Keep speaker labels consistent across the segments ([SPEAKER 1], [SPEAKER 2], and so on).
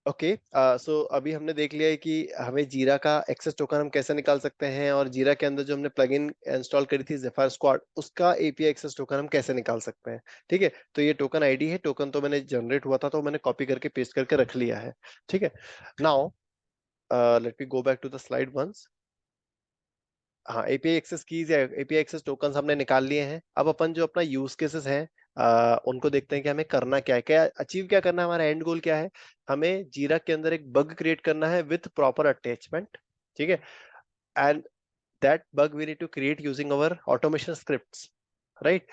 [SPEAKER 1] Okay, सो अभी हमने देख लिया है कि हमें जीरा का एक्सेस टोकन हम कैसे निकाल सकते हैं, और जीरा के अंदर जो हमने प्लगइन इंस्टॉल करी थी ज़ेफायर स्क्वाड, उसका एपीआई एक्सेस टोकन हम कैसे निकाल सकते हैं। ठीक है, तो ये टोकन आईडी है, टोकन तो मैंने जनरेट हुआ था तो मैंने कॉपी करके पेस्ट करके रख लिया है। ठीक है, now let me go back to the slide once. हाँ, एपीआई एक्सेस कीज या एपीआई एक्सेस टोकन हमने निकाल लिए हैं। अब अपन जो अपना यूज केसेस हैं उनको देखते हैं कि हमें करना क्या है, क्या अचीव क्या करना है, हमारा एंड गोल क्या है। हमें जीरा के अंदर एक बग क्रिएट करना है विथ प्रॉपर अटैचमेंट। ठीक है, and that bug we need to create using our automation scripts, right.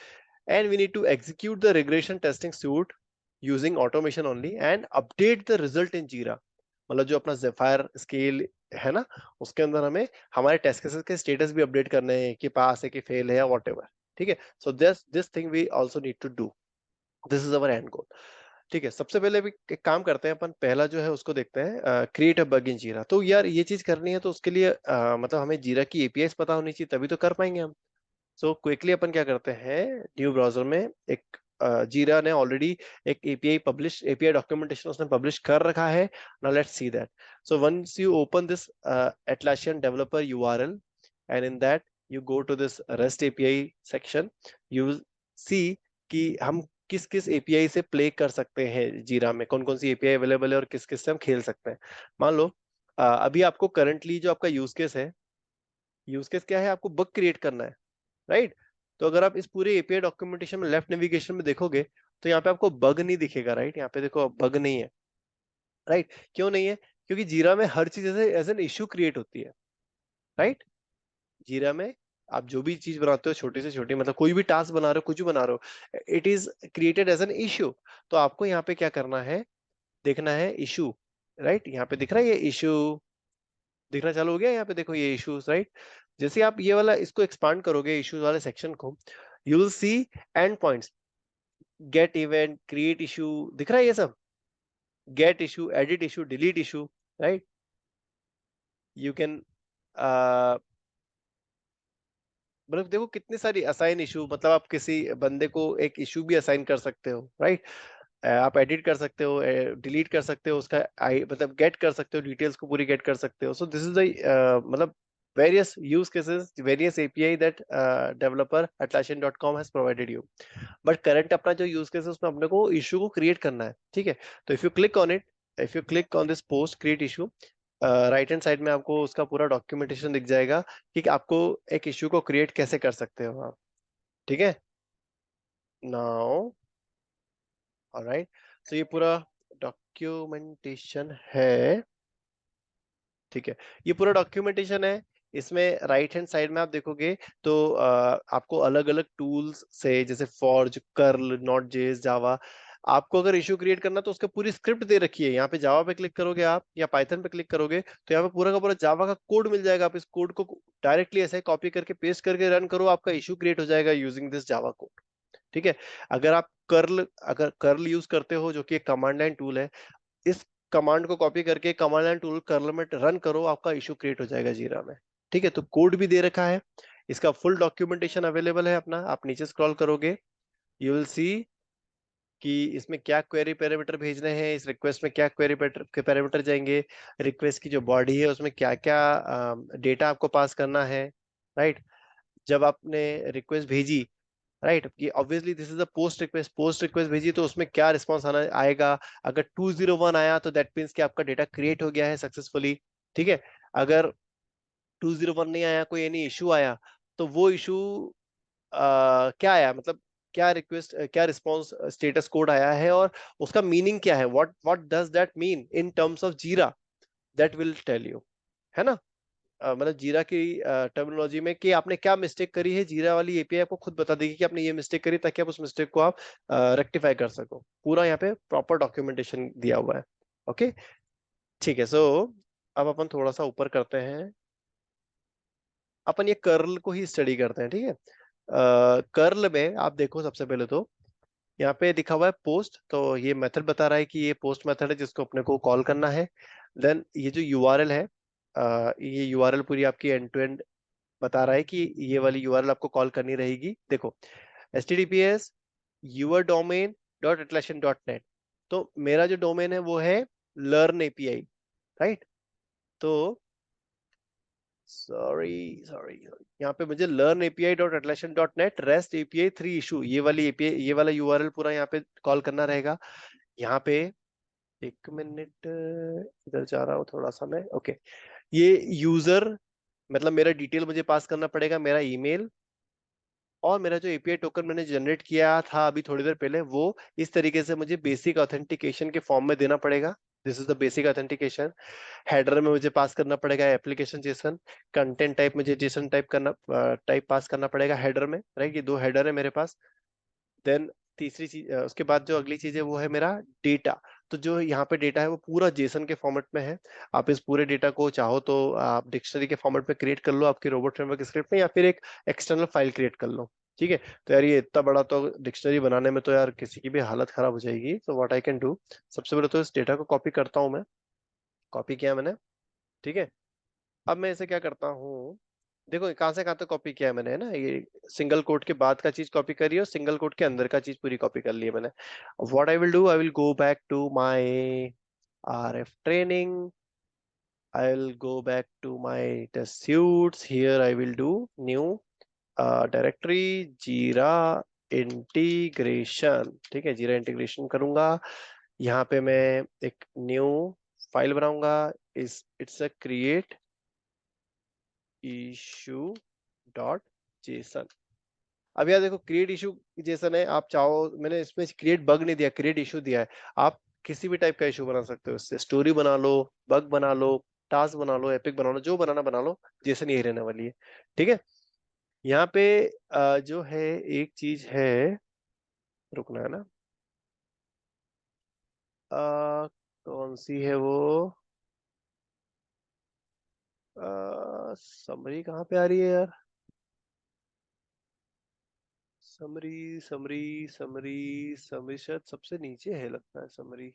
[SPEAKER 1] And we need to execute the regression testing suite using automation only and update the result in Jira. मतलब जो अपना Zephyr scale है ना, उसके अंदर हमें हमारे test cases के स्टेटस भी अपडेट करने हैं कि पास है कि फेल है या व्हाटएवर। ठीक है, so this this thing we also need to do. This is our end goal. ठीक है, सबसे पहले भी एक काम करते हैं अपन, पहला जो है उसको देखते हैं, क्रिएट अ बग इन जीरा। तो यार ये चीज करनी है तो उसके लिए मतलब हमें जीरा की एपीआईस पता होनी चाहिए, तभी तो कर पाएंगे हम। सो क्विकली अपन क्या करते हैं, न्यू ब्राउजर में एक जीरा ने ऑलरेडी एक एपीआई डॉक्यूमेंटेशन उसने पब्लिश कर रखा है। Now let's see that. So once you open this Atlassian developer URL, and in that you go to this REST API section, you will see कि हम किस किस एपीआई से प्ले कर सकते हैं, जीरा में कौन कौन सी एपीआई अवेलेबल है और किस किस से हम खेल सकते हैं। मान लो अभी आपको करंटली जो आपका यूज केस है, यूज केस क्या है, आपको बग क्रिएट करना है, राइट। तो अगर आप इस पूरे एपीआई डॉक्यूमेंटेशन में लेफ्ट नेविगेशन में देखोगे तो यहाँ पे आपको बग नहीं दिखेगा, राइट। यहाँ पे देखो बग नहीं है, राइट। क्यों नहीं है? क्योंकि जीरा में हर चीज एज एन इश्यू क्रिएट होती है, राइट। जीरा में आप जो भी चीज बनाते हो, छोटी से छोटी, मतलब कोई भी टास्क बना रहे हो, कुछ भी बना रहे हो, it is created as an issue. तो आपको यहाँ पे क्या करना है, देखना है इशू, राइट। यहाँ पे दिख रहा है ये इशू, दिखना चालू हो गया यहाँ पे, देखो ये इश्यूज, राइट। जैसे आप ये वाला इसको एक्सपांड करोगे इश्यूज वाले सेक्शन को, you will see end points, get event, create issue, दिख रहा है ये सब, get issue, edit issue, delete issue, right. You can मतलब देखो कितनी सारी असाइन इशू, मतलब आप किसी बंदे को एक इशू भी असाइन कर सकते हो, राइट। आप एडिट कर सकते हो, डिलीट कर सकते हो उसका मतलब गेट कर सकते हो, डिटेल्स को पूरी गेट कर सकते हो। सो दिस इज द मतलब various use cases, various API that developer Atlassian.com has provided you. But current अपना जो यूज केस है उसमें अपने को इशू को क्रिएट करना है। ठीक है, तो if you click on it, if you click on this post create issue, right hand side में आपको उसका पूरा डॉक्यूमेंटेशन दिख जाएगा कि आपको एक इशू को क्रिएट कैसे कर सकते हो आप। ठीक है, नाउ ऑलराइट, तो ये पूरा डॉक्यूमेंटेशन है। ठीक है, ये पूरा डॉक्यूमेंटेशन है। इसमें राइट हैंड साइड में आप देखोगे तो आपको अलग अलग टूल्स से, जैसे फॉर्ज, कर्ल, नॉट जेएस, जावा, आपको अगर इशू क्रिएट करना तो उसका पूरी स्क्रिप्ट दे रखी है। यहाँ पे जावा पे क्लिक करोगे आप या पाइथन पे क्लिक करोगे तो यहाँ पे पूरा का पूरा जावा का कोड मिल जाएगा। आप इस कोड को डायरेक्टली ऐसे कॉपी करके पेस्ट करके रन करो, आपका इशू क्रिएट हो जाएगा यूजिंग दिस जावा कोड। ठीक है, अगर कर्ल यूज करते हो जो कि एक कमांड लाइन टूल है, इस कमांड को कॉपी करके कमांड लाइन टूल कर्ल में रन करो, आपका इशू क्रिएट हो जाएगा जीरा में। ठीक है, तो कोड भी दे रखा है, इसका फुल डॉक्यूमेंटेशन अवेलेबल है अपना। आप नीचे स्क्रॉल करोगे, यू विल सी कि इसमें क्या क्वेरी पैरामीटर भेजने हैं, इस रिक्वेस्ट में क्या क्वेरी के पैरामीटर जाएंगे, रिक्वेस्ट की जो बॉडी है उसमें क्या क्या डेटा आपको पास करना है, राइट। जब आपने रिक्वेस्ट भेजी, राइट, ये obviously this is a post request भेजी तो उसमें क्या रिस्पॉन्स आना आएगा। अगर 201 आया तो दैट मीन्स कि आपका डेटा क्रिएट हो गया है सक्सेसफुली। ठीक है, अगर 201 नहीं आया, कोई एनी इशू आया, तो वो इशू क्या आया, मतलब क्या रिक्वेस्ट, क्या रिस्पॉन्स स्टेटस कोड आया है और उसका मीनिंग क्या है, what what does that mean in terms of जीरा, दैट विल टेल यू, है ना। मतलब जीरा की टर्मिनोलॉजी में कि आपने क्या मिस्टेक करी है, जीरा वाली एपीआई आपको खुद बता देगी कि आपने ये मिस्टेक करी, ताकि आप उस मिस्टेक को आप रेक्टिफाई कर सको। पूरा यहाँ पे प्रॉपर डॉक्यूमेंटेशन दिया हुआ है। ओके, ठीक है। सो अब अपन थोड़ा सा ऊपर करते हैं, अपन ये कर्ल को ही स्टडी करते हैं। ठीक है, कर्ल में आप देखो सबसे पहले तो यहाँ पे दिखा हुआ है पोस्ट, तो ये मेथड बता रहा है कि ये पोस्ट मेथड है जिसको अपने को कॉल करना है। देन ये जो यूआरएल है, ये यूआरएल पूरी आपकी एंड टू एंड बता रहा है कि ये वाली यूआरएल आपको कॉल करनी रहेगी। देखो, https your domain.atlassian.net। तो मेरा जो डोमेन है वो है लर्न एपीआई, राइट। तो सॉरी सॉरी, यहाँ पे मुझे learn API dot Atlassian dot net rest API 3 issue, ये वाली एपीआई, ये वाला यूआरएल पूरा यहाँ पे कॉल करना रहेगा। यहाँ पे एक मिनट, इधर जा रहा हूँ थोड़ा सा मैं, ओके। ये यूजर मतलब मेरा डिटेल मुझे पास करना पड़ेगा, मेरा ईमेल, और मेरा जो एपीआई टोकन मैंने जनरेट किया था अभी थोड़ी देर पहले, वो इस तरीके से मुझे बेसिक ऑथेंटिकेशन के फॉर्म में देना पड़ेगा। This is the basic authentication. Header में मुझे पास करना पड़ेगा एप्लीकेशन जेसन। कंटेंट टाइप मुझे जेसन टाइप पास करना पड़ेगा हेडर में, राइट। ये दो हेडर है मेरे पास। देन तीसरी चीज, उसके बाद जो अगली चीज है वो है मेरा डेटा। तो जो यहाँ पे डेटा है वो पूरा जेसन के फॉर्मेट में है। आप इस पूरे डेटा को चाहो तो आप डिक्शनरी के फॉर्मेट में क्रिएट कर लो आपके रोबोट फ्रेमवर्क स्क्रिप्ट में, या फिर एक एक्सटर्नल फाइल क्रिएट कर लो, ठीक है। तो यार ये इतना बड़ा तो डिक्शनरी बनाने में तो यार किसी की भी हालत खराब हो जाएगी। तो व्हाट आई कैन डू, सबसे पहले तो इस डेटा को कॉपी करता हूँ मैं। कॉपी किया मैंने, ठीक है। अब मैं इसे क्या करता हूँ, देखो कहाँ तक कॉपी किया है मैंने, है ना। ये सिंगल कोट के बाद का चीज कॉपी करी है, और सिंगल कोट के अंदर का चीज पूरी कॉपी कर ली है मैंने। What I will do, I will go back to my RF training. I'll go back to my test suits. Here I will do new directory Jira integration. ठीक है, जीरा इंटीग्रेशन करूंगा। यहाँ पे मैं एक न्यू फाइल बनाऊंगा। इस it's a create issue dot JSON. अब यार देखो, क्रिएट इशू जेसन है, आप चाहो, मैंने इसमें क्रिएट बग नहीं दिया, क्रिएट इशू दिया है। आप किसी भी टाइप का इशू बना सकते हो इससे, स्टोरी बना लो, बग बना लो, टास्क बना लो, एपिक बना लो, जो बनाना बना लो, जेसन यही रहने वाली है, ठीक है। यहाँ पे जो है एक चीज है, रुकना है ना, कौन सी है वो, समरी कहाँ पे आ रही है यार, समरी समरी समरी समरी शायद सबसे नीचे है लगता है समरी,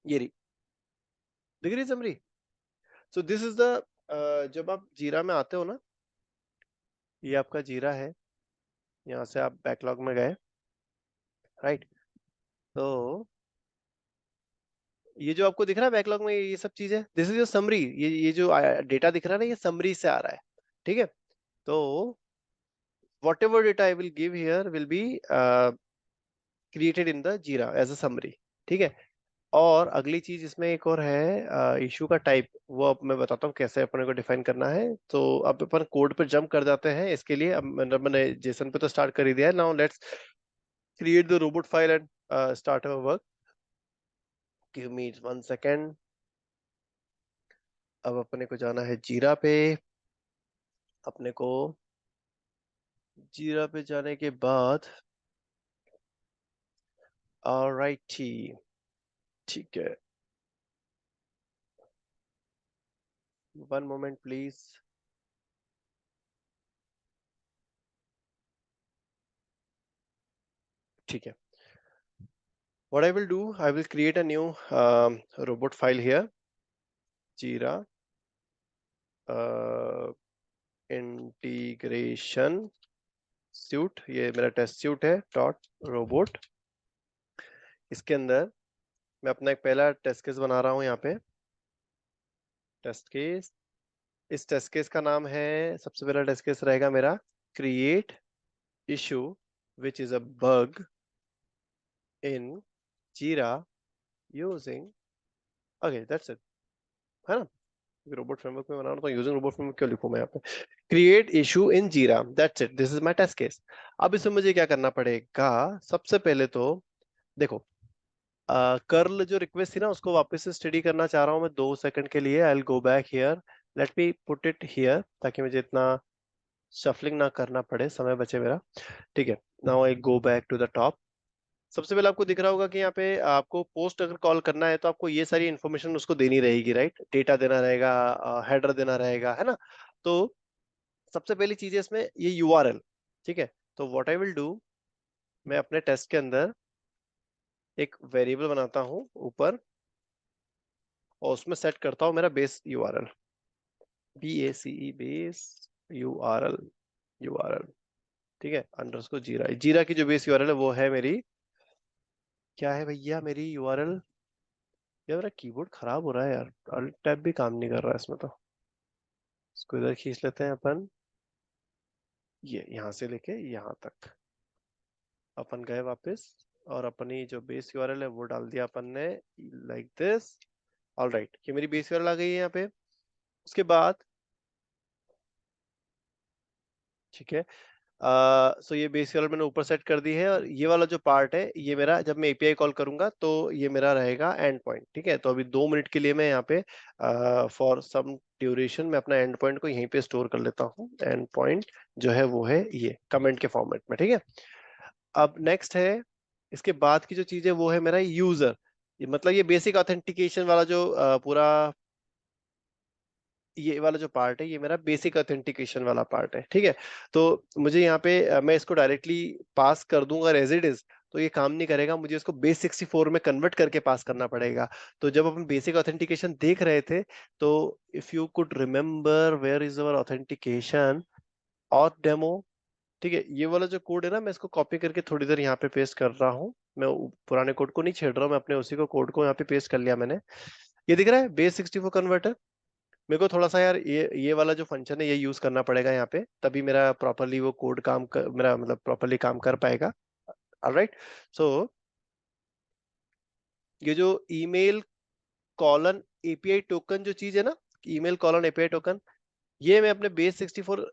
[SPEAKER 1] ये रही, दिख रही summary. So this is the, जब आप जीरा में आते हो ना, ये आपका जीरा है, यहाँ से आप बैकलॉग में गए, राइट। तो ये जो आपको दिख रहा है बैकलॉग में, ये सब चीज है, दिस इज योर समरी। ये जो डेटा दिख रहा है ना, ये समरी से आ रहा है, ठीक है। तो what ever data I will give here will be created in the जीरा एज अ समरी, ठीक है। और अगली चीज इसमें एक और है, इशू का टाइप, वो अब मैं बताता हूँ कैसे अपने को डिफाइन करना है। तो अब अपन कोड पे जंप कर जाते हैं इसके लिए। अब मैंने जेसन पे तो स्टार्ट कर ही दिया है। Now let's create the robot file and start our work. Give me 1 second. अब अपने को जाना है जीरा पे। अपने को जीरा पे जाने के बाद, ऑलराइट, ठीक है, 1 मोमेंट प्लीज। ठीक है, what I will do, I will create a new robot file here, Jira integration suite, ये मेरा टेस्ट सूट है डॉट रोबोट। इसके अंदर मैं अपना एक पहला टेस्ट केस बना रहा हूँ यहाँ पे, टेस्ट केस। इस टेस्ट केस का नाम है, सबसे पहला टेस्ट केस रहेगा मेरा create issue which is a bug in जीरा यूजिंग, ओके दैट्स इट, है ना। रोबोट फ्रेमवर्क में बना रहा हूँ तो यूजिंग रोबोट फ्रेमवर्क क्यों लिखूं मैं यहाँ पे, create issue in Jira, that's it, this is my test case. अब इसमें मुझे क्या करना पड़ेगा, सबसे पहले तो देखो, कर्ल जो रिक्वेस्ट थी ना, उसको वापस से स्टडी करना चाह रहा हूँ मैं 2 सेकंड के लिए। आई will go back here, let me put it here, ताकि मुझे इतना शफलिंग ना करना पड़े, समय बचे मेरा, ठीक है। Now I go back to the top. सबसे पहले आपको दिख रहा होगा कि यहाँ पे आपको पोस्ट अगर कॉल करना है तो आपको ये सारी इन्फॉर्मेशन उसको देनी रहेगी, राइट। डेटा देना रहेगा, हेडर देना रहेगा, है ना। तो सबसे पहली चीज है इसमें ये यूआरएल, ठीक है। तो व्हाट आई विल डू, मैं अपने टेस्ट के अंदर एक वेरिएबल बनाता हूँ ऊपर, और उसमें सेट करता हूँ मेरा base URL, BACE base URL, ठीक है। अंडरस्कोर जीरा, जीरा की जो बेस यूआरएल है वो है मेरी क्या है भैया मेरी यूआरएल? यार मेरा कीबोर्ड खराब हो रहा है यार, अल्ट टैब भी काम नहीं कर रहा है इसमें तो। इसको इधर खींच लेते हैं अपन, ये यहाँ से लेके यहाँ तक अपन गए वापस, और अपनी जो बेस यूआरएल है वो डाल दिया अपन ने, लाइक दिस। ऑल राइट, ये मेरी बेस यूआरएल आ गई है यहाँ पे। उसके बाद ठीक है, सो ये बेस यूआरएल मैंने ऊपर सेट कर दी है, और ये वाला जो पार्ट है ये मेरा, जब मैं एपीआई कॉल करूंगा तो ये मेरा रहेगा एंड पॉइंट। ठीक है, तो अभी 2 मिनट के लिए मैं यहाँ पे फॉर सम ड्यूरेशन मैं अपना एंड पॉइंट को यहीं पे स्टोर कर लेता हूँ। एंड पॉइंट जो है वो है ये कमेंट के फॉर्मेट में। ठीक है, अब नेक्स्ट है, इसके बाद की जो चीज है वो है मेरा यूजर। मतलब ये बेसिक ऑथेंटिकेशन वाला जो पूरा ये वाला जो पार्ट है ये मेरा बेसिक ऑथेंटिकेशन वाला पार्ट है। ठीक है, तो मुझे यहाँ पे मैं इसको डायरेक्टली पास कर दूंगा एज इट इज, तो ये काम नहीं करेगा, मुझे इसको बेस 64 में कन्वर्ट करके पास करना पड़ेगा। तो जब अपन बेसिक ऑथेंटिकेशन देख रहे थे, तो if you could remember where is our authentication auth demo. ठीक है, ये वाला जो कोड है ना, मैं इसको कॉपी करके थोड़ी देर यहाँ पे पेस्ट कर रहा हूँ। मैं पुराने कोड को नहीं छेड़ रहा हूँ, मैं अपने उसी को कोड को यहाँ पे पेस्ट कर लिया मैंने। ये दिख रहा है बेस 64 कन्वर्टर। मेरे को थोड़ा सा यार ये वाला जो फंक्शन है ये यूज करना पड़ेगा यहाँ पे, तभी मेरा प्रॉपरली वो कोड मेरा मतलब प्रॉपरली काम कर पाएगा। ऑलराइट, सो ये जो ईमेल कॉलन एपीआई टोकन जो चीज है ना, ईमेल कॉलन एपीआई टोकन, ये मैं अपने बेस 64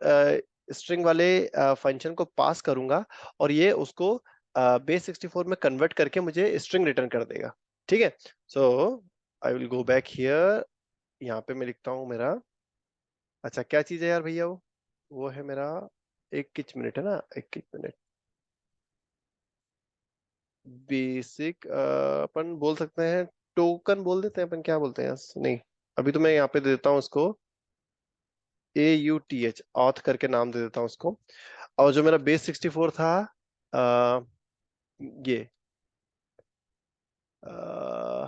[SPEAKER 1] स्ट्रिंग वाले फंक्शन को पास करूंगा, और ये उसको बेस 64 में कन्वर्ट करके मुझे स्ट्रिंग रिटर्न कर देगा। ठीक है, so I will go back here. यहाँ पे मैं लिखता हूँ मेरा, अच्छा क्या चीज है यार भैया वो है मेरा, एक किच मिनट है ना, एक किच मिनट। बेसिक अपन बोल सकते हैं, टोकन बोल देते हैं अपन, क्या बोलते हैं नहीं, अभी तो मैं यहाँ पे दे देता हूँ उसको AUTH ऑथ करके नाम दे देता हूँ उसको। और जो मेरा बेस 64 था, आ, ये आ,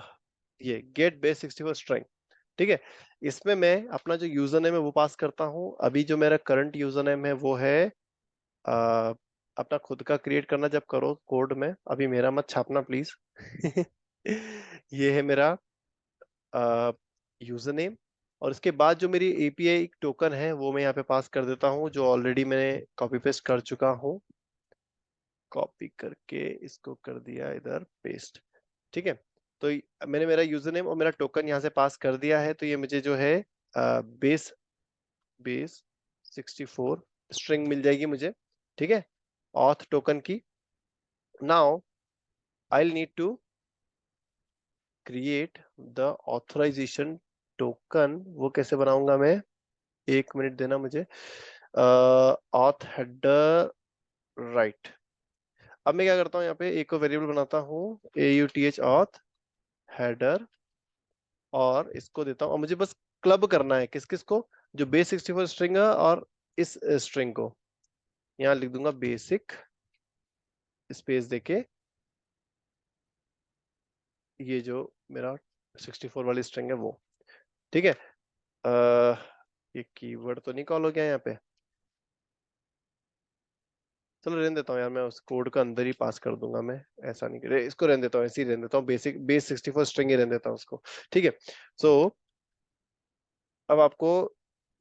[SPEAKER 1] ये गेट बेस 64 स्ट्रिंग। ठीक है, इसमें मैं अपना जो यूजर नेम है वो पास करता हूँ। अभी जो मेरा करंट यूजर नेम है वो है, आ, अपना खुद का क्रिएट करना जब करो कोड में, अभी मेरा मत छापना प्लीज। ये है मेरा यूजर नेम, और इसके बाद जो मेरी एपीआई टोकन है वो मैं यहाँ पे पास कर देता हूँ, जो ऑलरेडी मैंने कॉपी पेस्ट कर चुका हूँ। कॉपी करके इसको कर दिया इधर पेस्ट। ठीक है, तो मैंने मेरा यूजर नेम और मेरा टोकन यहाँ से पास कर दिया है, तो ये मुझे जो है बेस बेस 64 स्ट्रिंग मिल जाएगी मुझे। ठीक है, ऑथ टोकन की। Now I need to create the authorization token. वो कैसे बनाऊंगा मैं, 1 मिनट देना मुझे। Auth header, right. अब मैं क्या करता हूँ, यहाँ पे एक वेरिएबल बनाता हूँ, AUTH ऑथ हेडर, और इसको देता हूँ, और मुझे बस क्लब करना है किस किस को, जो बेस 64 स्ट्रिंग है और इस स्ट्रिंग को। यहाँ लिख दूंगा बेसिक स्पेस देके, ये जो मेरा 64 वाली स्ट्रिंग है वो। ठीक है, अ, ये कीवर्ड तो नहीं कॉल हो गया यहाँ पे, चलो रहने देता हूँ यार, मैं उस कोड का अंदर ही पास कर दूंगा मैं। ऐसा नहीं इसको रहने देता हूँ, ऐसे ही रहने देता हूँ, बेसिक बेस 64 स्ट्रिंग ही रहने देता हूँ उसको। ठीक है, सो अब आपको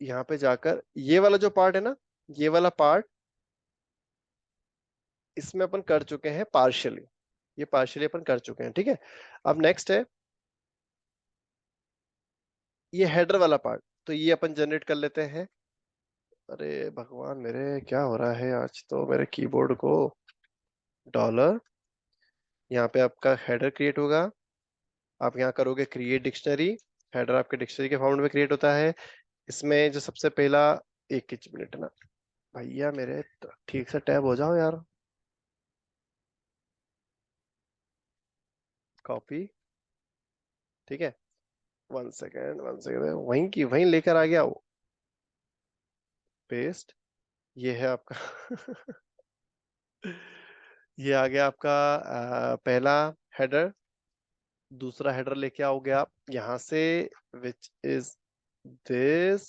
[SPEAKER 1] यहाँ पे जाकर ये वाला जो पार्ट है ना, ये वाला पार्ट इसमें अपन कर चुके हैं पार्शियली, ये पार्शियली अपन कर चुके हैं। ठीक है, अब नेक्स्ट है ये हेडर वाला पार्ट, तो ये अपन जनरेट कर लेते हैं। अरे भगवान मेरे, क्या हो रहा है आज तो मेरे कीबोर्ड को। डॉलर, यहाँ पे आपका हेडर क्रिएट होगा, आप यहाँ करोगे क्रिएट डिक्शनरी। हेडर आपके डिक्शनरी के फॉर्मेट में क्रिएट होता है। इसमें जो सबसे पहला, एक ही मिनट ना भैया मेरे, तो ठीक से टैब हो जाओ यार। कॉपी, ठीक है, 1 सेकेंड 1 सेकेंड, वहीं की वहीं लेकर आ गया वो, पेस्ट। ये है आपका ये आ गया आपका पहला हेडर। दूसरा हेडर लेके आओगे आप यहाँ से, विच इज दिस।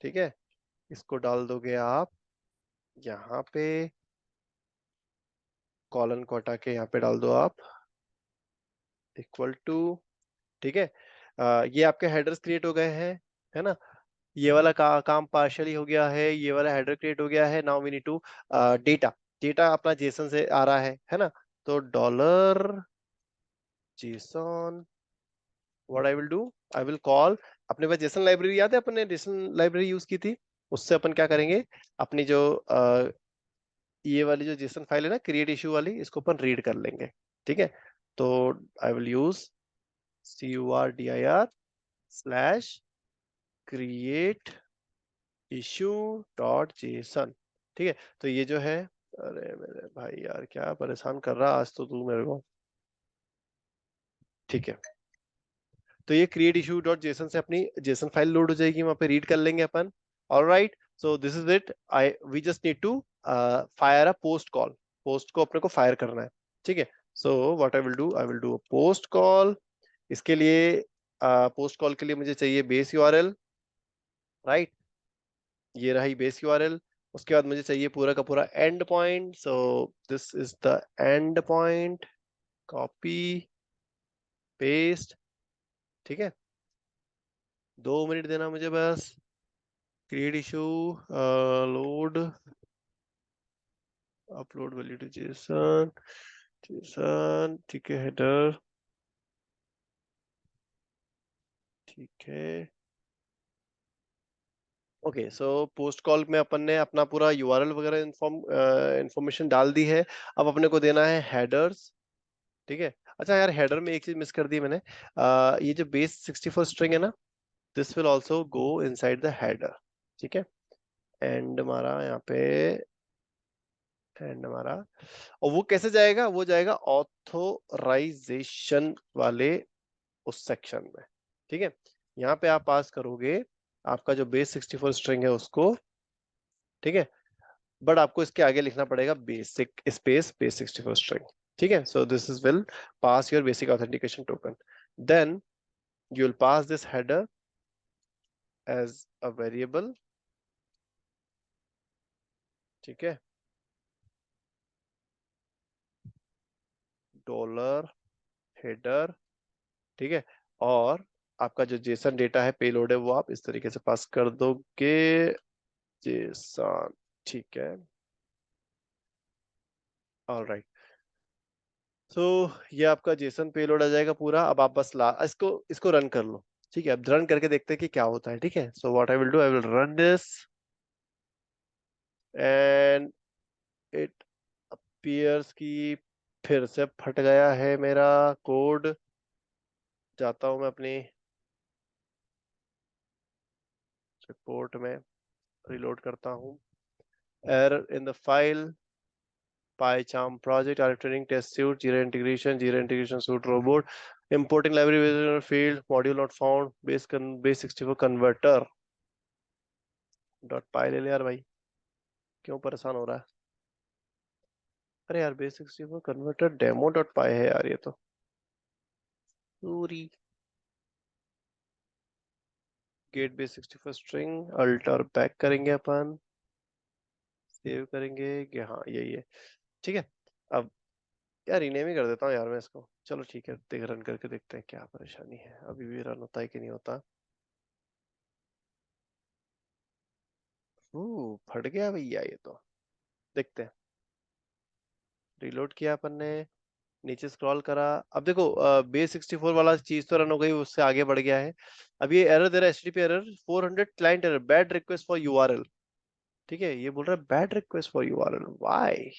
[SPEAKER 1] ठीक है, इसको डाल दोगे आप यहाँ पे, कॉलन को हटा के यहाँ पे डाल दो आप इक्वल टू, ठीक है। ये आपके हेडर्स क्रिएट हो गए हैं, है ना। ये वाला काम पार्शियली हो गया है, ये वाला हेडर क्रिएट हो गया है। Now we need to data, data अपना जेसन से आ रहा है ना। तो dollar JSON, what I will do, I will call, अपने पास जेसन लाइब्रेरी याद है, अपने जेसन लाइब्रेरी यूज की थी, उससे अपन क्या करेंगे, अपनी जो ये वाली जो जेसन फाइल है ना क्रिएट इशू वाली, इसको अपन रीड कर लेंगे, ठीक है। तो I will use CURDIR slash create issue dot JSON, ठीक है। तो ये जो है, अरे मेरे भाई यार क्या परेशान कर रहा आज तो तू मेरे को, ठीक है। तो ये क्रिएट इशू डॉट जेसन से अपनी जेसन फाइल लोड हो जाएगी, वहां पे रीड कर लेंगे अपन। Alright, so this is it, I we just need to fire a post call, post को अपने को फायर करना है, ठीक है। So what I will do a post call. इसके लिए पोस्ट कॉल के लिए मुझे चाहिए बेस यूआरएल, राइट, ये रही बेस यूआरएल। उसके बाद मुझे चाहिए पूरा का पूरा end point, so this is the end point, copy paste, ठीक है। 2 मिनट देना मुझे बस। Create issue, load, upload value to JSON, JSON, ठीक है, हेडर, ठीक है। ओके, सो पोस्ट कॉल में अपन ने अपना पूरा यूआरएल वगैरह इंफॉर्मेशन डाल दी है। अब अपने को देना है हेडर्स, ठीक है। अच्छा यार, हेडर में एक चीज मिस कर दी मैंने, ये जो बेस 64 स्ट्रिंग है ना, this will also go inside the header, ठीक है। एंड हमारा यहाँ पे, एंड हमारा, और वो कैसे जाएगा, वो जाएगा ऑथोराइजेशन वाले उस सेक्शन में, ठीक है। यहाँ पे आप पास करोगे आपका जो बेस 64 स्ट्रिंग है उसको, ठीक है। बट आपको इसके आगे लिखना पड़ेगा बेसिक स्पेस बेस 64 स्ट्रिंग, ठीक है। So this is will pass your basic authentication token, then you will pass this header as a variable, ठीक है, डॉलर हेडर, ठीक है। और आपका जो जेसन डेटा है, पेलोड है, वो आप इस तरीके से पास कर दोगे, जेसन, ठीक है। ऑलराइट, सो ये आपका जेसन पेलोड आ जाएगा पूरा। अब आप बस ला इसको इसको रन कर लो, ठीक है। अब रन करके देखते हैं कि क्या होता है, ठीक है। So what I will do, I will run this and it appears की फिर से फट गया है मेरा कोड। जाता हूं मैं अपनी रिपोर्ट में, रिलोड करता हूँ। Error in the file, PyCharm project are training test suite, Jira integration suite robot, importing library within a field, module not found, base 64 converter dot पाई ले ले यार भाई, क्यों परेशान हो रहा है। अरे यार, base 64 converter demo dot py है यार ये तो पूरी। Get base 64 string alter back करेंगे अपन, सेव करेंगे कि हाँ यही है, ठीक है। अब यार रीनेम ही कर देता हूँ यार मैं इसको, चलो ठीक है, देख रन करके देखते हैं क्या परेशानी है, अभी भी रन होता है कि नहीं होता। फट गया भैया ये तो, देखते हैं। रिलोड किया अपन ने, नीचे स्क्रॉल करा, अब देखो बेस 64 वाला चीज तो रन हो गई, उससे आगे बढ़ गया है। अब ये एरर दे रहा है, HTTP error 400 client error, bad request for URL, ठीक है। ये बोल रहा है bad request for URL, why,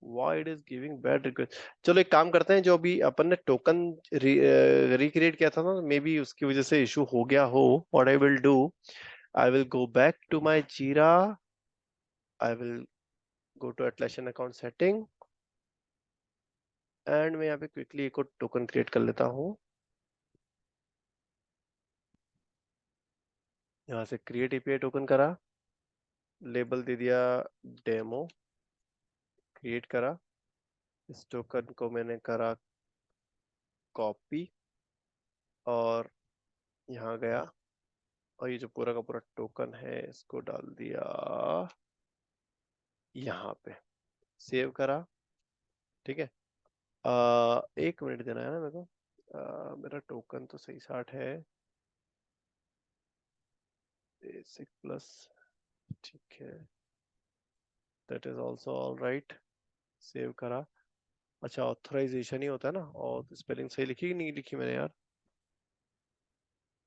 [SPEAKER 1] why it is giving bad request. चलो एक काम करते हैं, जो अभी अपन ने टोकन रिक्रिएट किया था ना, मे बी उसकी वजह से इशू हो गया हो। What I will do, I will go back to my Jira, I will go to Atlassian account setting, and मैं यहाँ पे क्विकली एक और टोकन क्रिएट कर लेता हूँ। यहाँ से क्रिएट एपीआई टोकन करा, लेबल दे दिया डेमो, क्रिएट करा, इस टोकन को मैंने करा कॉपी, और यहाँ गया, और ये जो पूरा का पूरा टोकन है इसको डाल दिया यहाँ पे सेव करा, ठीक है। एक मिनट देना है ना मेरे को। मेरा टोकन तो सही 60 है, बेसिक प्लस, ठीक है, that is also all right. Save करा। अच्छा ऑथराइजेशन ही होता है ना, और स्पेलिंग सही लिखी कि नहीं लिखी मैंने यार?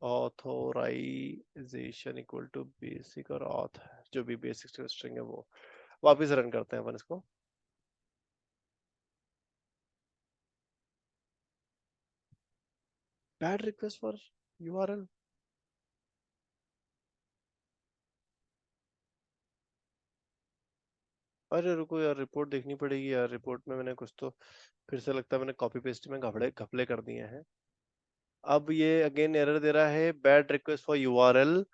[SPEAKER 1] ऑथोराइजेशन इक्वल टू बेसिक और ऑथ, जो भी बेसिक स्ट्रिंग है वो। वापस रन करते हैं अपन इसको। Bad request for URL. अरे रुको यार, रिपोर्ट देखनी पड़ेगी यार। रिपोर्ट में मैंने कुछ तो फिर से लगता है मैंने कॉपी पेस्ट में घपले घपले कर दिए हैं। अब ये अगेन एरर दे रहा है, bad request for URL.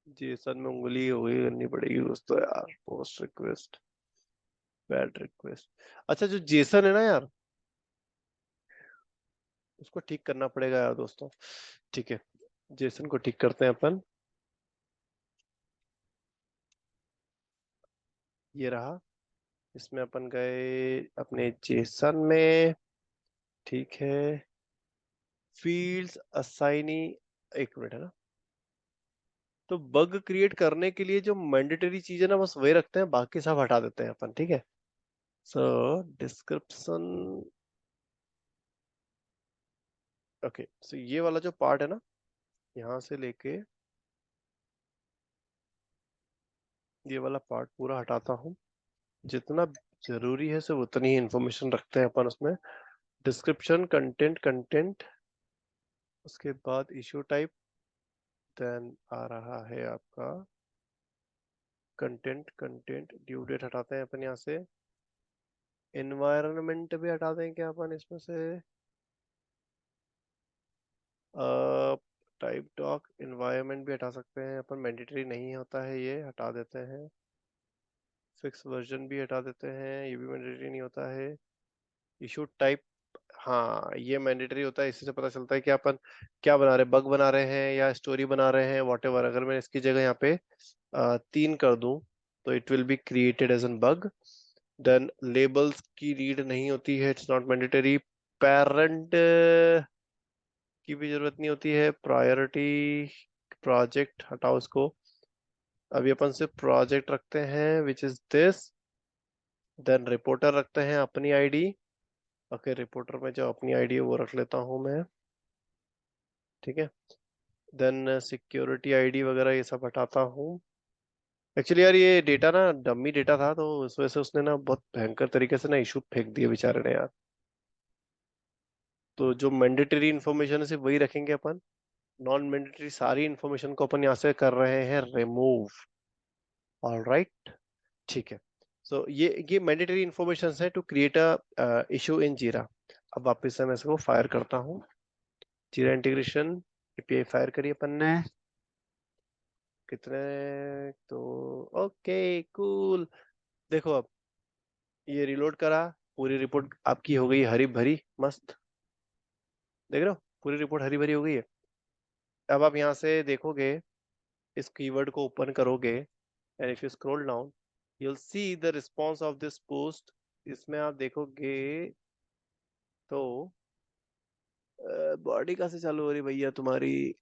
[SPEAKER 1] Jason में उंगली हुई करनी पड़ेगी दोस्तों यार। Post request, bad request. अच्छा जो जेसन है ना यार, उसको ठीक करना पड़ेगा यार दोस्तों। ठीक है, जेसन को ठीक करते हैं अपन। ये रहा, इसमें अपन गए अपने जेसन में, ठीक है। फील्ड्स असाइनी, एक मिनट है ना। तो बग क्रिएट करने के लिए जो मैंडेटरी चीज है ना, बस वही रखते हैं, बाकी सब हटा देते हैं अपन, ठीक है। सो डिस्क्रिप्शन, ओके, सो ये वाला जो पार्ट है ना, यहाँ से लेके ये वाला पार्ट पूरा हटाता हूँ। जितना जरूरी है सिर्फ उतनी ही इंफॉर्मेशन रखते हैं अपन उसमें। डिस्क्रिप्शन, कंटेंट, कंटेंट, उसके बाद इशू टाइप, देन आ रहा है आपका कंटेंट, कंटेंट ड्यू डेट हटाते हैं अपन यहाँ से। एनवायरनमेंट भी हटा दें क्या अपन इसमें से? टाइप डॉक एनवायरनमेंट भी हटा सकते हैं अपन, मैंडेटरी नहीं होता है, ये हटा देते हैं। फिक्स वर्जन भी हटा देते हैं, ये भी मैंडेटरी नहीं होता है। इशू टाइप, हाँ ये मैंडेटरी होता है, इससे पता चलता है कि अपन क्या बना रहे हैं, बग बना रहे हैं या स्टोरी बना रहे हैं, वॉटेवर। अगर मैं इसकी जगह यहाँ पे 3 कर दूं तो it will be created as an bug. Then labels की रीड नहीं होती है, इट्स नॉट मैंडेटरी। पेरेंट की भी जरूरत नहीं होती है। प्रायोरिटी, प्रोजेक्ट हटाओ इसको। अभी अपन सिर्फ प्रोजेक्ट रखते हैं which is this. Then reporter रखते हैं अपनी आईडी। ओके, रिपोर्टर में जो अपनी आईडी है वो रख लेता हूँ मैं, ठीक है। देन सिक्योरिटी आईडी वगैरह ये सब हटाता हूँ। एक्चुअली यार ये डेटा ना डमी डेटा था, तो उस वजह से उसने ना बहुत भयंकर तरीके से ना इशू फेंक दिए बेचारे ने यार। तो जो मैंडेटरी इन्फॉर्मेशन है सिर्फ वही रखेंगे अपन। नॉन मैंडेटरी सारी इन्फॉर्मेशन को अपन यहाँ से कर रहे हैं रिमूव। ऑलराइट, ठीक है। सो ये मैंडेटरी इन्फॉर्मेशन है to create a issue in Jira. अब वापस से मैं इसको फायर करता हूँ। जीरा इंटीग्रेशन एपीआई फायर करिए अपन ने। कितने तो, ओके कूल। देखो अब ये रिलोड करा, पूरी रिपोर्ट आपकी हो गई हरी भरी मस्त। देख रहे हो, पूरी रिपोर्ट हरी भरी हो गई है। अब आप यहाँ से देखोगे, इस कीवर्ड को ओपन करोगे, and if you scroll down you will see the response of this post. इसमें आप देखोगे तो बॉडी कहाँ से चालू हो रही भैया तुम्हारी?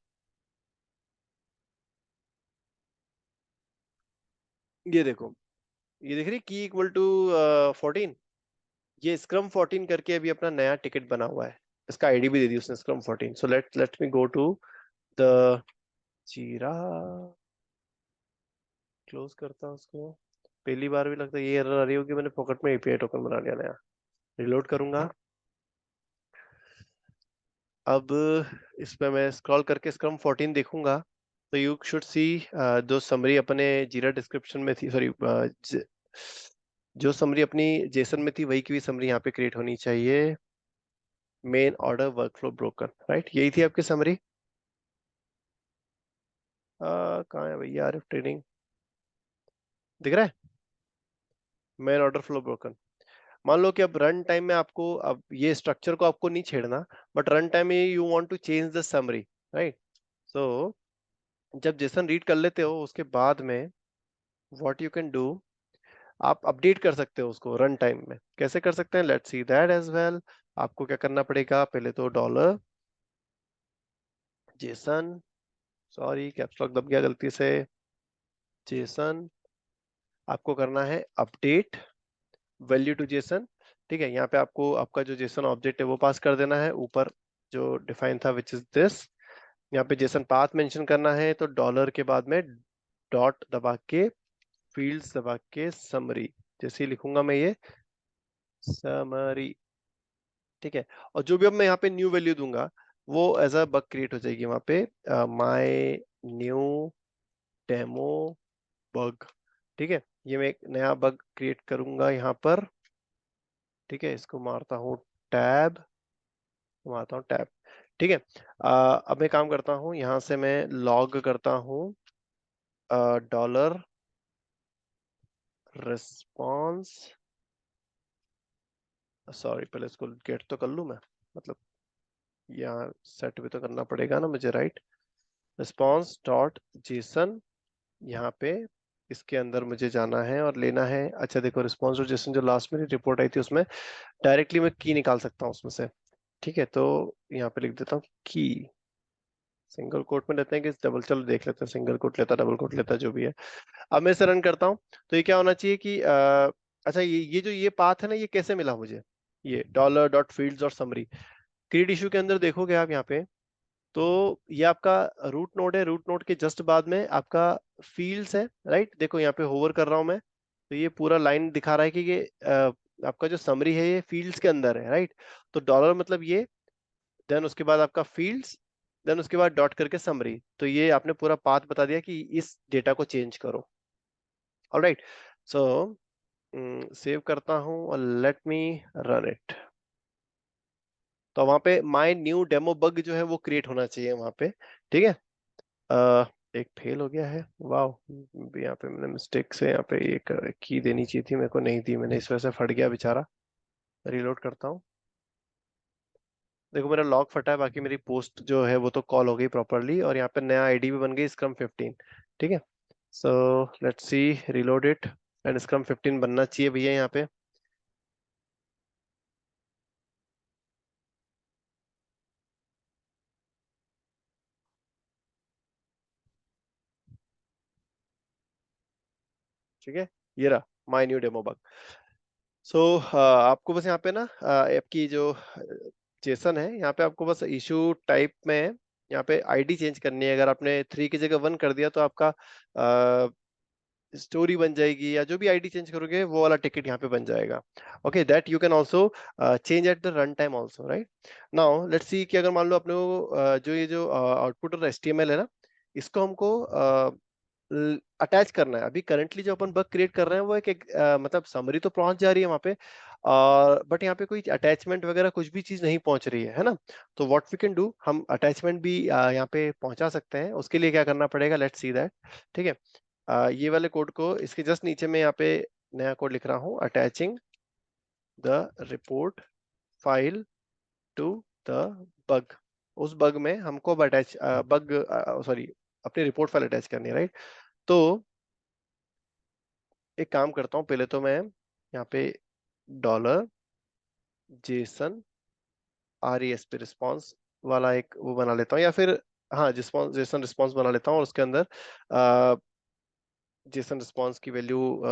[SPEAKER 1] ये देखो, ये देख रही की इक्वल टू 14। ये स्क्रम 14 करके अभी अपना नया टिकट बना हुआ है। इसका आईडी भी दे दी उसने, scrum 14। So let me go to the Jira, close करता हूँ उसको। पहली बार भी लगता है ये एरर आ रही होगी, मैंने पॉकेट में एपीआई टोकन बना लिया नया। रिलोड करूंगा। अब इसमें मैं स्क्रॉल करके स्क्रम 14 देखूंगा, तो यू शुड सी जो समरी अपने जीरा डिस्क्रिप्शन में थी, सॉरी जो समरी अपनी जेसन में थी वही की भी समरी यहाँ पे क्रिएट होनी चाहिए। Main order workflow broken, right, यही थी आपकी समरी। कहाँ है भैया आरएफ ट्रेनिंग, दिख रहा है? Main order flow broken. मान लो कि अब रन टाइम में आपको, अब ये स्ट्रक्चर को आपको नहीं छेड़ना, बट रन टाइम में you want to change the summary, right. So जब जेसन रीड कर लेते हो उसके बाद में व्हाट यू कैन डू, आप अपडेट कर सकते हो उसको रन टाइम में। कैसे कर सकते हैं, let's see that as well. आपको क्या करना पड़ेगा, पहले तो dollar JSON, sorry caps lock दब गया गलती से, जेसन, आपको करना है अपडेट वैल्यू टू जेसन। ठीक है, यहाँ पे आपको आपका जो जेसन ऑब्जेक्ट है वो पास कर देना है ऊपर जो डिफाइन था, विच इज दिस। यहाँ पे जेसन पाथ मेंशन करना है, तो डॉलर के बाद में डॉट दबा के, फील्ड्स दबा के, समरी, जैसे ही लिखूंगा मैं ये समरी। ठीक है, और जो भी अब मैं यहाँ पे न्यू वैल्यू दूंगा वो एज अ बग क्रिएट हो जाएगी वहां पे, माय न्यू डेमो बग। ठीक है, ये मैं एक नया बग क्रिएट करूंगा यहाँ पर। ठीक है, इसको मारता हूँ टैब, मारता हूँ टैब। ठीक है, अब मैं काम करता हूँ, यहाँ से मैं लॉग करता हूँ डॉलर रिस्पॉन्स, सॉरी पहले इसको गेट तो कर लूँ मैं, मतलब यहाँ सेट भी तो करना पड़ेगा ना मुझे, राइट। रिस्पॉन्स डॉट जेसन, यहाँ पे इसके अंदर मुझे जाना है और लेना है। अच्छा देखो, रिस्पॉन्स डॉट जेसन जो लास्ट में रिपोर्ट आई थी उसमें डायरेक्टली मैं की निकाल सकता हूँ उसमें से। ठीक है, तो यहाँ पे लिख देता हूँ की, सिंगल कोट में लेते हैं कि डबल, चलो देख लेते हैं, सिंगल कोट लेता डबल कोट लेता जो भी है। अब मैं इसे रन करता हूँ, तो ये क्या होना चाहिए कि अच्छा ये जो ये पाथ है ना, ये कैसे मिला मुझे, ये डॉलर डॉट फील्ड्स और समरी। क्रिएट इशू के अंदर देखोगे आप यहाँ पे, तो ये आपका रूट नोड है, रूट नोड के जस्ट बाद में आपका फील्ड्स है, राइट। देखो यहाँ पे होवर कर रहा हूं मैं, तो ये पूरा लाइन दिखा रहा है कि ये आपका जो समरी है ये फील्ड्स के अंदर है, राइट। तो डॉलर मतलब ये, देन उसके बाद आपका फील्ड्स, देन उसके बाद डॉट करके समरी, तो ये आपने पूरा पाथ बता दिया कि इस डेटा को चेंज करो। ऑलराइट, सो सेव करता हूं और लेट मी रन इट। तो वहां पे माय न्यू डेमो बग जो है वो क्रिएट होना चाहिए वहां पे। ठीक है, एक फेल हो गया है, वाह। यहाँ पे मैंने मिस्टेक से यहाँ पे एक की देनी चाहिए थी, मेरे को नहीं दी मैंने, इस वजह से फट गया बेचारा। रीलोड करता हूँ, देखो मेरा लॉग फटा है, बाकी मेरी पोस्ट जो है वो तो कॉल हो गई प्रॉपरली, और यहाँ पे नया आईडी भी बन गई scrum15। ठीक है, so let's see, reload it, and scrum15 बनना चाहिए भैया यहाँ पे। ठीक है, ये रहा माय न्यू डेमो बग। सो आपको बस यहाँ पे ना आपकी जो जेसन है, यहाँ पे आपको बस इशू टाइप में यहाँ पे आईडी चेंज करनी है। अगर आपने 3 की जगह 1 कर दिया तो आपका स्टोरी बन जाएगी, या जो भी आईडी चेंज करोगे वो वाला टिकट यहाँ पे बन जाएगा। Okay, that you can also change at the run time also, right. Now let's सी कि अगर मान लो अपने को जो ये जो आउटपुट और एचटीएमएल है ना, इसको हमको अटैच करना है। अभी करंटली जो अपन बग क्रिएट कर रहे हैं वो एक मतलब समरी तो पहुंच जा रही है वहां पे, और बट यहाँ पे कोई अटैचमेंट वगैरह कुछ भी चीज नहीं पहुंच रही है ना। तो व्हाट वी कैन डू, हम अटैचमेंट भी यहाँ पे पहुंचा सकते हैं। उसके लिए क्या करना पड़ेगा, लेट्स सी दैट। ठीक है, ये वाले कोड को इसके जस्ट नीचे में यहाँ पे नया कोड लिख रहा हूँ, attaching the report file to the bug. उस बग में हमको अब अटैच बग, सॉरी, अपनी रिपोर्ट फाइल अटैच करनी है, राइट। तो एक काम करता हूँ, पहले तो मैं यहाँ पे dollar Jason R E S पे रिस्पॉन्स वाला एक वो बना लेता हूँ, या फिर हाँ जिसपॉन्स जेसन रिस्पॉन्स बना लेता हूँ, और उसके अंदर जेसन रिस्पॉन्स की वैल्यू,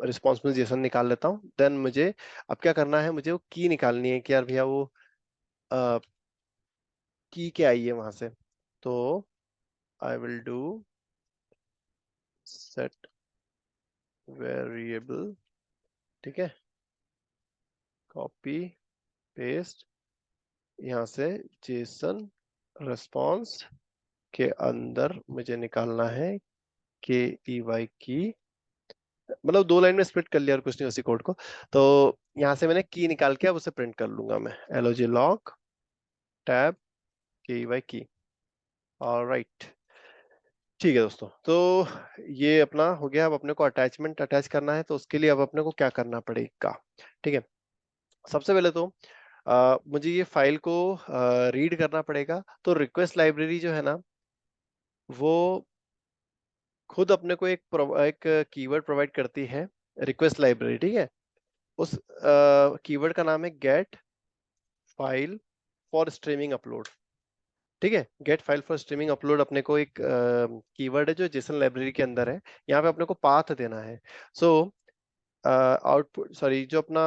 [SPEAKER 1] रिस्पॉन्स में जेसन निकाल लेता हूँ। देन मुझे अब क्या करना है, मुझे वो की निकालनी है कि यार भैया वो की क्या आई है वहां से। तो आई विल डू सेट वेरिएबल, ठीक है, कॉपी पेस्ट, यहाँ से जेसन रिस्पॉन्स के अंदर मुझे निकालना है के ई वाई की, मतलब 2 लाइन में स्प्लिट कर लिया और कुछ नहीं उसी कोड को। तो यहाँ से मैंने की निकाल के अब उसे प्रिंट कर लूंगा मैं, एलओजी लॉग टैब के ई वाई की। ऑलराइट, ठीक है दोस्तों, तो ये अपना हो गया। अब अपने को अटैचमेंट अटैच करना है, तो उसके लिए अब अपने को क्या करना पड़ेगा। ठीक है, सबसे पहले तो मुझे ये फाइल को रीड करना पड़ेगा। तो रिक्वेस्ट लाइब्रेरी जो है ना, वो खुद अपने को एक कीवर्ड प्रोवाइड करती है रिक्वेस्ट लाइब्रेरी, ठीक है। उस कीवर्ड का नाम है get file for streaming upload, ठीक है। Get file for streaming upload अपने को एक कीवर्ड है जो जेसन लाइब्रेरी के अंदर है। यहाँ पे अपने को पाथ देना है। सो आउटपुट, सॉरी, जो अपना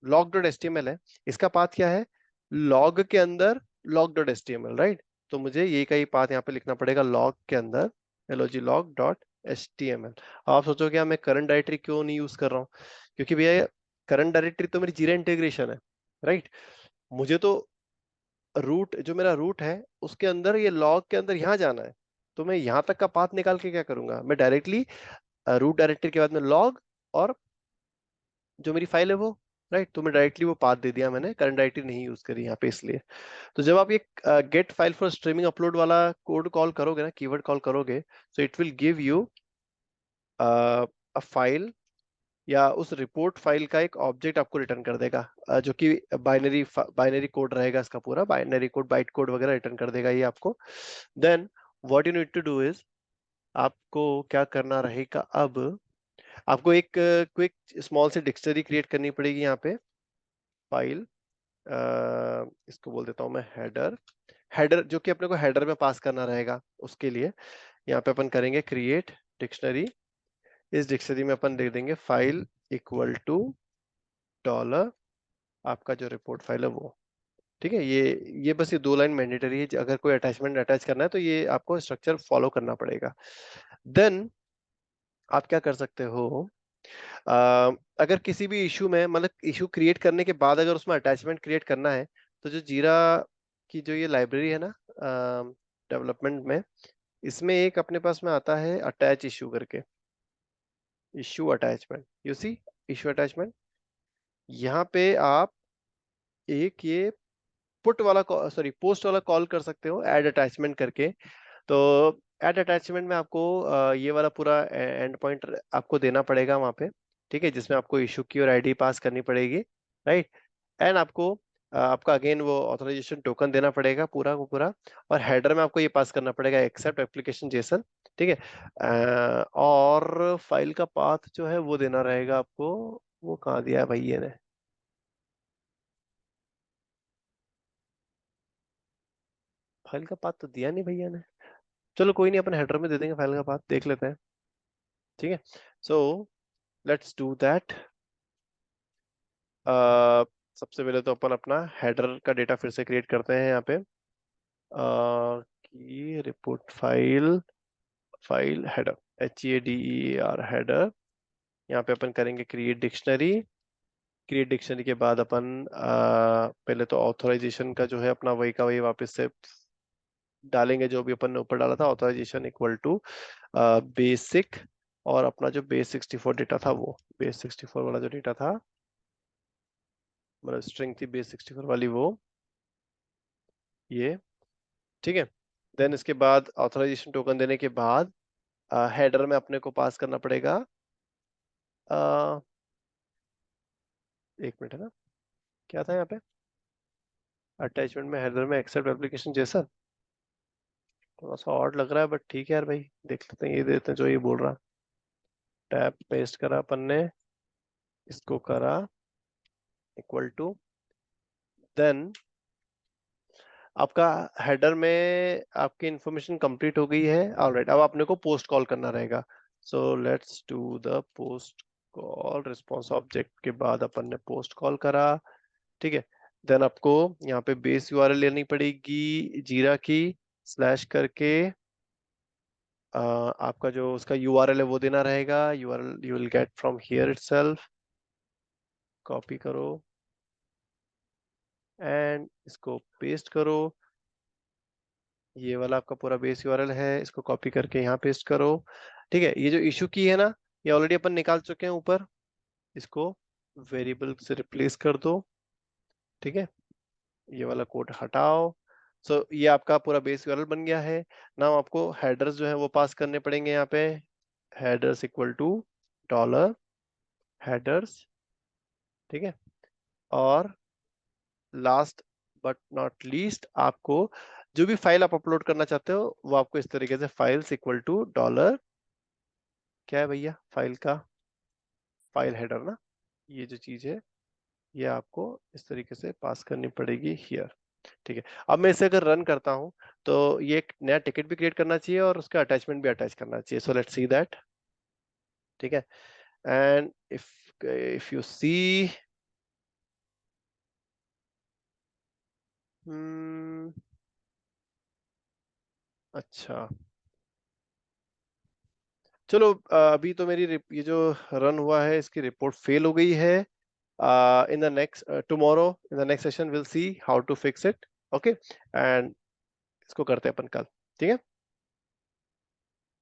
[SPEAKER 1] log dot H T M L है, इसका पाथ क्या है? लॉग के अंदर log dot H T M L, right. तो मुझे ये का ही पाथ यहाँ पे लिखना पड़ेगा, लॉग के अंदर log dot H T M L. आप सोचोगे क्या मैं करंट डायरेक्टरी क्यों नहीं यूज कर रहा हूँ? क्योंकि भैया करंट डायरेक्टरी तो मेरी जीरा इंटीग्रेशन है, राइट। मुझे तो रूट, जो मेरा रूट है उसके अंदर, ये लॉग के अंदर यहाँ जाना है। तो मैं यहाँ तक का पाथ निकाल के क्या करूंगा? मैं डायरेक्टली रूट डायरेक्टरी के बाद में लॉग और जो मेरी फाइल है वो, राइट। तो मैं डायरेक्टली वो पाथ दे दिया, मैंने करंट डायरेक्टरी नहीं यूज करी यहाँ पे, इसलिए। तो जब आप ये get file for streaming upload वाला कोड कॉल करोगे ना, कीवर्ड कॉल करोगे, so it will give you a file, या उस रिपोर्ट फाइल का एक ऑब्जेक्ट आपको रिटर्न कर देगा, जो कि बाइनरी कोड रहेगा। इसका पूरा बाइनरी कोड, बाइट कोड वगैरह रिटर्न कर देगा ये आपको। Then what you need to do is, आपको क्या करना रहेगा अब? आपको एक quick small see dictionary create करनी पड़ेगी यहाँ पे। फाइल, इसको बोल देता हूँ मैं हेडर। हेडर जो कि अपने को हेडर में पास करना रहेगा, उसके लिए यहाँ पे अपन करेंगे क्रिएट डिक्शनरी। इस डिक्शनरी में अपन दे देंगे फाइल इक्वल टू डॉलर, आपका जो रिपोर्ट फाइल है वो, ठीक है। ये बस ये 2 लाइन मैंडेटरी है, अगर कोई अटैचमेंट अटैच करना है तो ये आपको स्ट्रक्चर फॉलो करना पड़ेगा। देन आप क्या कर सकते हो, अगर किसी भी इशू में, मतलब इशू क्रिएट करने के बाद अगर उसमें अटैचमेंट क्रिएट करना है, तो जो जीरा की जो ये लाइब्रेरी है ना डेवलपमेंट में, इसमें एक अपने पास में आता है अटैच इशू करके, issue attachment, you see, issue attachment. यहाँ पे आप एक ये पुट वाला, सॉरी, पोस्ट वाला कॉल कर सकते हो ऐड अटैचमेंट करके। तो ऐड अटैचमेंट में आपको ये वाला पूरा एंड पॉइंट आपको देना पड़ेगा वहां पे, ठीक है, जिसमें आपको इशू की और आईडी पास करनी पड़ेगी, राइट। एंड आपको आपका अगेन वो ऑथराइजेशन टोकन देना पड़ेगा पूरा को पूरा। और हेडर में आपको ये पास करना पड़ेगा एक्सेप्ट एप्लीकेशन जेसन, ठीक है। और फाइल का पाथ जो है वो देना रहेगा आपको। वो कहाँ दिया है भैया ने? फाइल का पाथ तो दिया नहीं भैया ने। चलो कोई नहीं, अपन हेडर में दे देंगे फाइल का पाथ, देख लेते हैं, ठीक है। So let's do that. सबसे पहले तो अपन अपना हेडर का डेटा फिर से क्रिएट करते हैं यहाँ पे। की report file, file header, HEADER header. यहाँ पे अपन करेंगे क्रिएट डिक्शनरी। क्रिएट डिक्शनरी के बाद अपन पहले तो ऑथराइजेशन का जो है अपना वही का वही वापस से डालेंगे, जो भी अपन ने ऊपर डाला था, ऑथराइजेशन इक्वल टू बेसिक। और अपना जो बेस 64 डेटा था, वो बेस 64 वाला जो डेटा था, मतलब स्ट्रिंग थी बेस 64 वाली, वो ये, ठीक है। देन इसके बाद ऑथराइजेशन टोकन देने के बाद हेडर में अपने को पास करना पड़ेगा, अ, एक मिनट है ना, क्या था यहाँ पे? अटैचमेंट में हेडर में एक्सेप्ट एप्लीकेशन जैसा, थोड़ा सा ऑड लग रहा है, बट ठीक है यार भाई, देख लेते हैं, ये देते हैं जो ये बोल रहा। टैब पेस्ट करा अपन ने, इसको करा इक्वल टू, देन आपका हेडर में आपकी इंफॉर्मेशन कंप्लीट हो गई है, ऑलराइट। अब आपने को पोस्ट कॉल करना रहेगा। So let's do the post call. Response object के बाद अपन ने पोस्ट कॉल करा, ठीक है। देन आपको यहाँ पे बेस यूआरएल लेनी पड़ेगी जीरा की, स्लैश करके आपका जो उसका यूआरएल है वो देना रहेगा। URL you will get from here itself, copy करो एंड इसको पेस्ट करो। ये वाला आपका पूरा बेस यूआरएल है, इसको कॉपी करके यहाँ पेस्ट करो, ठीक है। ये जो इशू की है ना, ये ऑलरेडी अपन निकाल चुके हैं ऊपर, इसको वेरिएबल से रिप्लेस कर दो, ठीक है। ये वाला कोड हटाओ। सो ये आपका पूरा बेस यूआरएल बन गया है। नाउ आपको हेडर्स जो है वो पास करने पड़ेंगे यहाँ पे। Headers equal to dollar headers, ठीक है। और लास्ट बट नॉट लीस्ट, आपको जो भी फाइल आप अपलोड करना चाहते हो वो आपको इस तरीके से फाइल्स इक्वल टू डॉलर, क्या है भैया फाइल का, फाइल हेडर ना, ये जो चीज है ये आपको इस तरीके से पास करनी पड़ेगी हियर। ठीक है, अब मैं इसे अगर रन करता हूं तो ये एक नया टिकट भी क्रिएट करना चाहिए और उसका अटैचमेंट भी अटैच करना चाहिए। So let's see that. ठीक है, एंड इफ यू सी, अच्छा चलो, अभी तो मेरी ये जो रन हुआ है इसकी रिपोर्ट फेल हो गई है। In the next tomorrow in the next session will see how to fix it. Okay, and इसको करते हैं अपन कल। ठीक है।